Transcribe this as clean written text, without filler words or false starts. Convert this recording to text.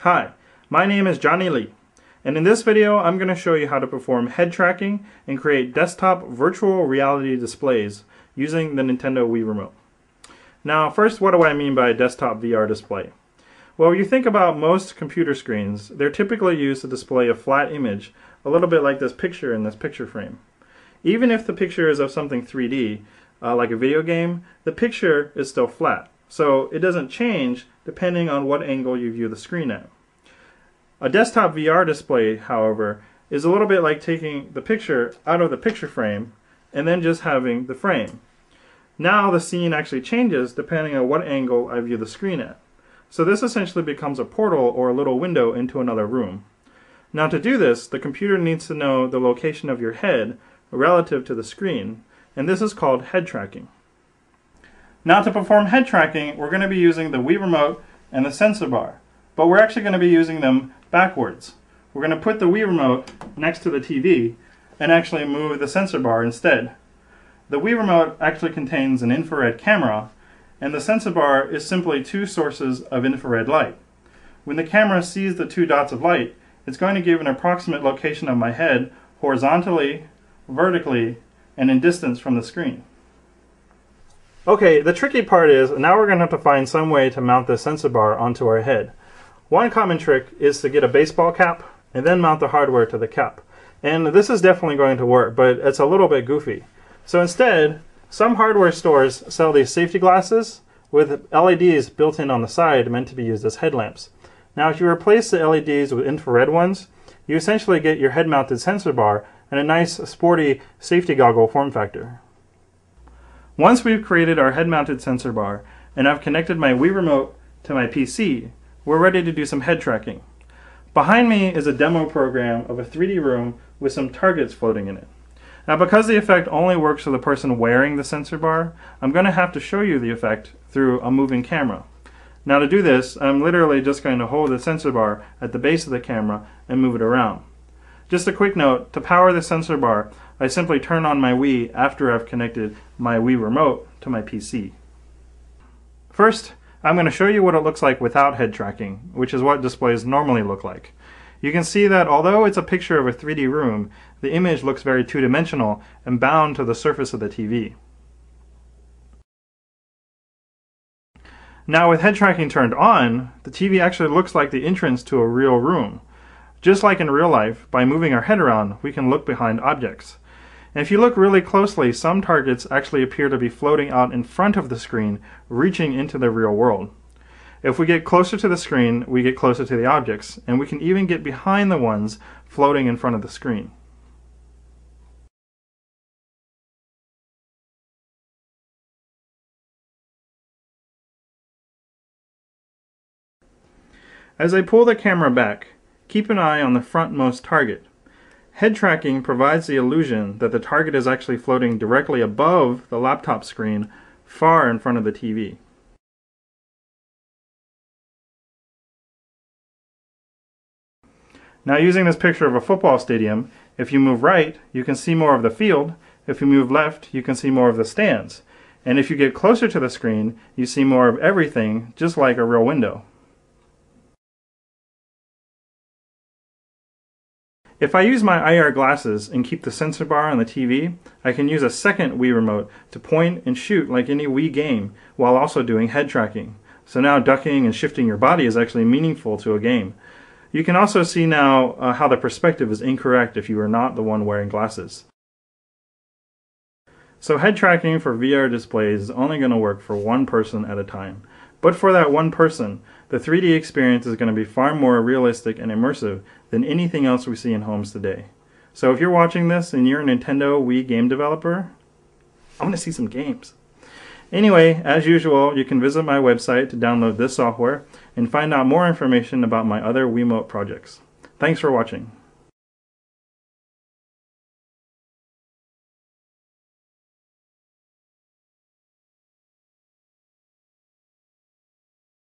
Hi, my name is Johnny Lee, and in this video I'm going to show you how to perform head tracking and create desktop virtual reality displays using the Nintendo Wii Remote. Now first, what do I mean by a desktop VR display? Well, you think about most computer screens, they're typically used to display a flat image, a little bit like this picture in this picture frame. Even if the picture is of something 3D, like a video game, the picture is still flat. So it doesn't change depending on what angle you view the screen at. A desktop VR display, however, is a little bit like taking the picture out of the picture frame and then just having the frame. Now the scene actually changes depending on what angle I view the screen at. So this essentially becomes a portal or a little window into another room. Now to do this, the computer needs to know the location of your head relative to the screen, and this is called head tracking. Now to perform head tracking, we're going to be using the Wii Remote and the sensor bar, but we're actually going to be using them backwards. We're going to put the Wii Remote next to the TV and actually move the sensor bar instead. The Wii Remote actually contains an infrared camera, and the sensor bar is simply two sources of infrared light. When the camera sees the two dots of light, it's going to give an approximate location of my head horizontally, vertically, and in distance from the screen. Okay, the tricky part is now we're going to have to find some way to mount the sensor bar onto our head. One common trick is to get a baseball cap and then mount the hardware to the cap. And this is definitely going to work, but it's a little bit goofy. So instead, some hardware stores sell these safety glasses with LEDs built in on the side meant to be used as headlamps. Now if you replace the LEDs with infrared ones, you essentially get your head-mounted sensor bar and a nice sporty safety goggle form factor. Once we've created our head-mounted sensor bar and I've connected my Wii Remote to my PC, we're ready to do some head tracking. Behind me is a demo program of a 3D room with some targets floating in it. Now because the effect only works for the person wearing the sensor bar, I'm going to have to show you the effect through a moving camera. Now to do this, I'm literally just going to hold the sensor bar at the base of the camera and move it around. Just a quick note, to power the sensor bar, I simply turn on my Wii after I've connected my Wii Remote to my PC. First, I'm going to show you what it looks like without head tracking, which is what displays normally look like. You can see that although it's a picture of a 3D room, the image looks very two-dimensional and bound to the surface of the TV. Now with head tracking turned on, the TV actually looks like the entrance to a real room. Just like in real life, by moving our head around, we can look behind objects. And if you look really closely, some targets actually appear to be floating out in front of the screen, reaching into the real world. If we get closer to the screen, we get closer to the objects, and we can even get behind the ones floating in front of the screen. As I pull the camera back, keep an eye on the frontmost target. Head tracking provides the illusion that the target is actually floating directly above the laptop screen, far in front of the TV. Now using this picture of a football stadium, if you move right, you can see more of the field. If you move left, you can see more of the stands. And if you get closer to the screen, you see more of everything, just like a real window. If I use my IR glasses and keep the sensor bar on the TV, I can use a second Wii Remote to point and shoot like any Wii game while also doing head tracking. So now ducking and shifting your body is actually meaningful to a game. You can also see now how the perspective is incorrect if you are not the one wearing glasses. So head tracking for VR displays is only going to work for one person at a time. But for that one person, the 3D experience is going to be far more realistic and immersive than anything else we see in homes today. So if you're watching this and you're a Nintendo Wii game developer, I want to see some games. Anyway, as usual, you can visit my website to download this software and find out more information about my other Wiimote projects. Thanks for watching.